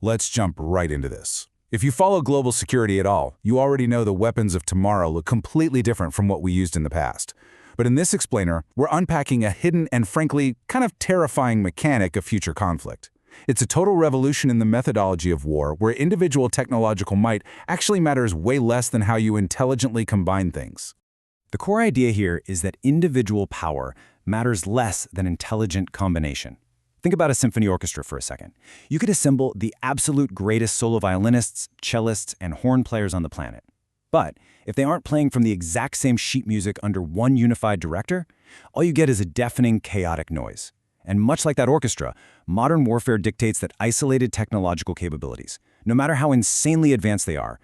Let's jump right into this. If you follow global security at all, you already know the weapons of tomorrow look completely different from what we used in the past. But in this explainer, we're unpacking a hidden and frankly, kind of terrifying mechanic of future conflict. It's a total revolution in the methodology of war where individual technological might actually matters way less than how you intelligently combine things. The core idea here is that individual power matters less than intelligent combination. Think about a symphony orchestra for a second. You could assemble the absolute greatest solo violinists, cellists, and horn players on the planet. But if they aren't playing from the exact same sheet music under one unified director, all you get is a deafening, chaotic noise. And much like that orchestra, modern warfare dictates that isolated technological capabilities, no matter how insanely advanced they are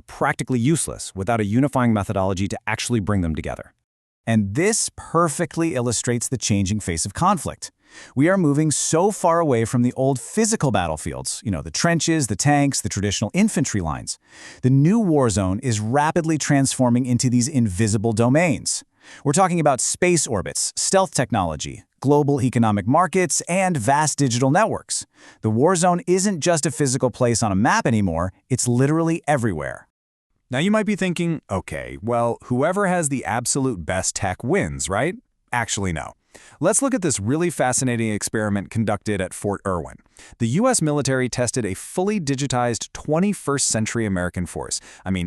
practically useless without a unifying methodology to actually bring them together. And this perfectly illustrates the changing face of conflict. We are moving so far away from the old physical battlefields, the trenches, the tanks, the traditional infantry lines. The new war zone is rapidly transforming into these invisible domains. We're talking about space orbits, stealth technology, global economic markets, and vast digital networks. The war zone isn't just a physical place on a map anymore, it's literally everywhere. Now you might be thinking, okay, well, whoever has the absolute best tech wins, right? Actually, no. Let's look at this really fascinating experiment conducted at Fort Irwin. The U.S. military tested a fully digitized 21st century American force.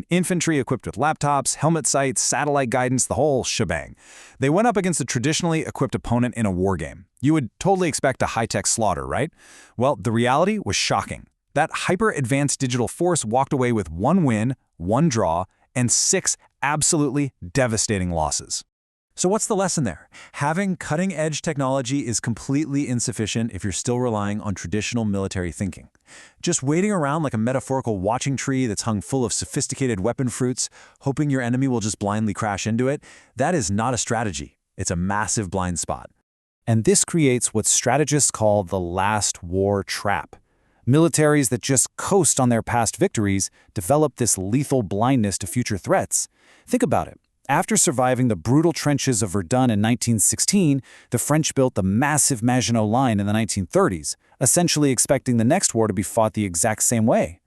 Infantry equipped with laptops, helmet sights, satellite guidance, the whole shebang. They went up against a traditionally equipped opponent in a war game. You would totally expect a high-tech slaughter, right? Well, the reality was shocking. That hyper-advanced digital force walked away with 1 win, 1 draw, and 6 absolutely devastating losses. So what's the lesson there? Having cutting-edge technology is completely insufficient if you're still relying on traditional military thinking. Just waiting around like a metaphorical watching tree that's hung full of sophisticated weapon fruits, hoping your enemy will just blindly crash into it, that is not a strategy. It's a massive blind spot. And this creates what strategists call the last war trap. Militaries that just coast on their past victories develop this lethal blindness to future threats. Think about it. After surviving the brutal trenches of Verdun in 1916, the French built the massive Maginot Line in the 1930s, essentially expecting the next war to be fought the exact same way.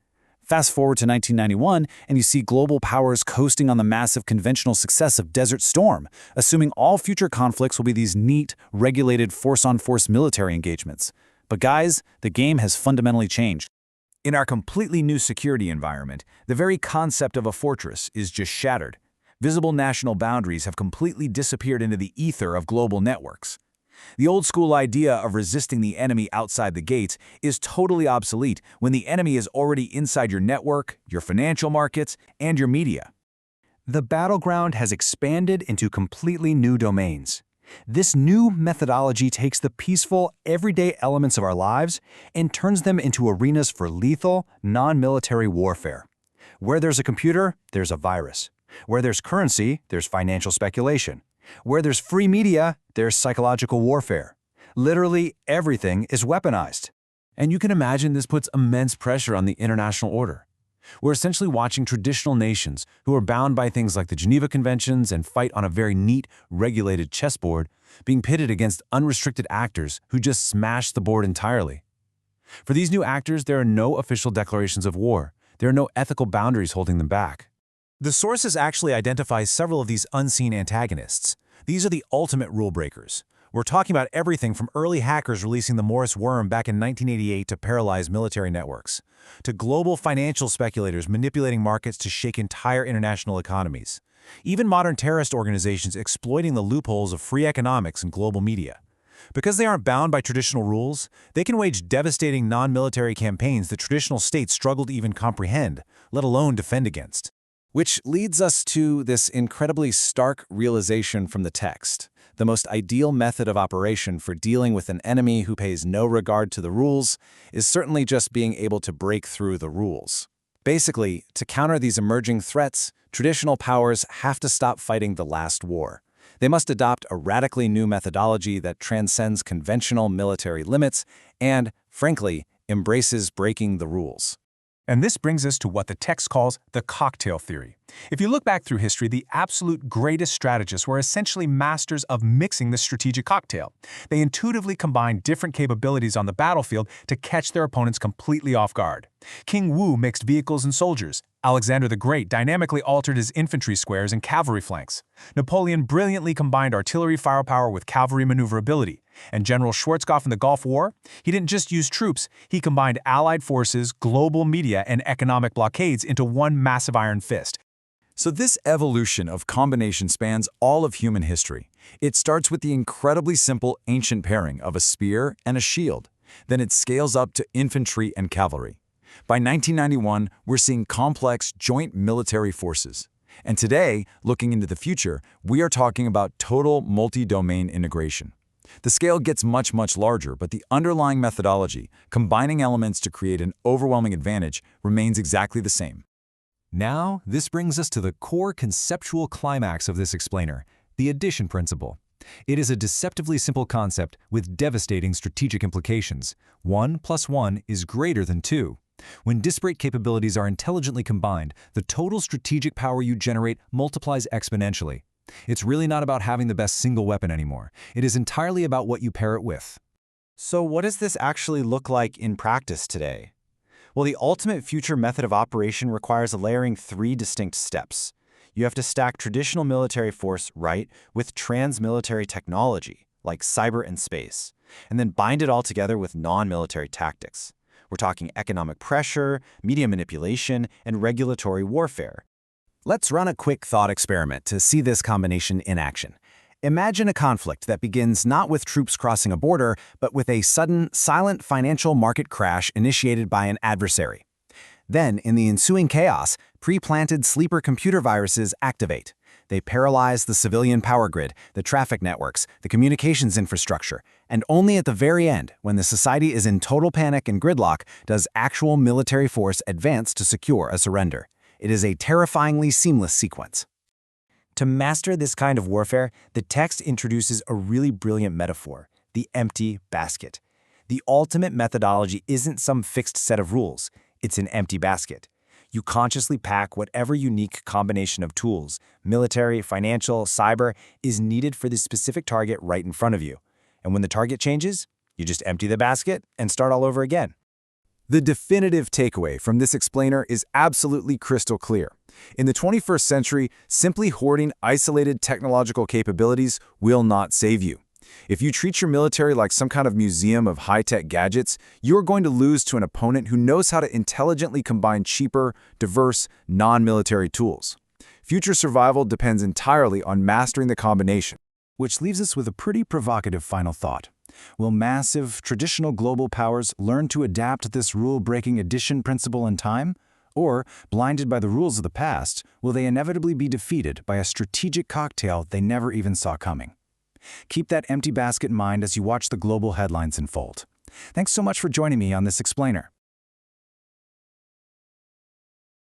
Fast forward to 1991, and you see global powers coasting on the massive conventional success of Desert Storm, assuming all future conflicts will be these neat, regulated force-on-force military engagements. But guys, the game has fundamentally changed. In our completely new security environment, the very concept of a fortress is just shattered. Visible national boundaries have completely disappeared into the ether of global networks. The old-school idea of resisting the enemy outside the gates is totally obsolete when the enemy is already inside your network, your financial markets, and your media. The battleground has expanded into completely new domains. This new methodology takes the peaceful, everyday elements of our lives and turns them into arenas for lethal, non-military warfare. Where there's a computer, there's a virus. Where there's currency, there's financial speculation. Where there's free media, there's psychological warfare. Literally everything is weaponized. And you can imagine this puts immense pressure on the international order. We're essentially watching traditional nations who are bound by things like the Geneva Conventions and fight on a very neat, regulated chessboard, being pitted against unrestricted actors who just smash the board entirely. For these new actors, there are no official declarations of war. There are no ethical boundaries holding them back. The sources actually identify several of these unseen antagonists. These are the ultimate rule breakers. We're talking about everything from early hackers releasing the Morris worm back in 1988 to paralyze military networks, to global financial speculators manipulating markets to shake entire international economies, even modern terrorist organizations exploiting the loopholes of free economics and global media. Because they aren't bound by traditional rules, they can wage devastating non-military campaigns that traditional states struggle to even comprehend, let alone defend against. Which leads us to this incredibly stark realization from the text. The most ideal method of operation for dealing with an enemy who pays no regard to the rules is certainly just being able to break through the rules. Basically, to counter these emerging threats, traditional powers have to stop fighting the last war. They must adopt a radically new methodology that transcends conventional military limits and, frankly, embraces breaking the rules. And this brings us to what the text calls the cocktail theory. If you look back through history, the absolute greatest strategists were essentially masters of mixing the strategic cocktail. They intuitively combined different capabilities on the battlefield to catch their opponents completely off guard. King Wu mixed vehicles and soldiers. Alexander the Great dynamically altered his infantry squares and cavalry flanks. Napoleon brilliantly combined artillery firepower with cavalry maneuverability. And General Schwarzkopf in the Gulf War? He didn't just use troops, he combined allied forces, global media, and economic blockades into one massive iron fist. So this evolution of combination spans all of human history. It starts with the incredibly simple ancient pairing of a spear and a shield. Then it scales up to infantry and cavalry. By 1991, we're seeing complex joint military forces. And today, looking into the future, we are talking about total multi-domain integration. The scale gets much, much larger, but the underlying methodology, combining elements to create an overwhelming advantage, remains exactly the same. Now, this brings us to the core conceptual climax of this explainer, the addition principle. It is a deceptively simple concept with devastating strategic implications. 1 + 1 is greater than 2. When disparate capabilities are intelligently combined, the total strategic power you generate multiplies exponentially. It's really not about having the best single weapon anymore. It is entirely about what you pair it with. So what does this actually look like in practice today? Well, the ultimate future method of operation requires layering 3 distinct steps. You have to stack traditional military force, right, with trans-military technology, like cyber and space, and then bind it all together with non-military tactics. We're talking economic pressure, media manipulation, and regulatory warfare. Let's run a quick thought experiment to see this combination in action. Imagine a conflict that begins not with troops crossing a border, but with a sudden, silent financial market crash initiated by an adversary. Then, in the ensuing chaos, pre-planted sleeper computer viruses activate. They paralyze the civilian power grid, the traffic networks, the communications infrastructure, and only at the very end, when the society is in total panic and gridlock, does actual military force advance to secure a surrender. It is a terrifyingly seamless sequence. To master this kind of warfare, the text introduces a really brilliant metaphor, the empty basket. The ultimate methodology isn't some fixed set of rules, it's an empty basket. You consciously pack whatever unique combination of tools, military, financial, cyber, is needed for the specific target right in front of you. And when the target changes, you just empty the basket and start all over again. The definitive takeaway from this explainer is absolutely crystal clear. In the 21st century, simply hoarding isolated technological capabilities will not save you. If you treat your military like some kind of museum of high-tech gadgets, you are going to lose to an opponent who knows how to intelligently combine cheaper, diverse, non-military tools. Future survival depends entirely on mastering the combination. Which leaves us with a pretty provocative final thought. Will massive, traditional global powers learn to adapt this rule-breaking addition principle in time? Or, blinded by the rules of the past, will they inevitably be defeated by a strategic cocktail they never even saw coming? Keep that empty basket in mind as you watch the global headlines unfold. Thanks so much for joining me on this explainer.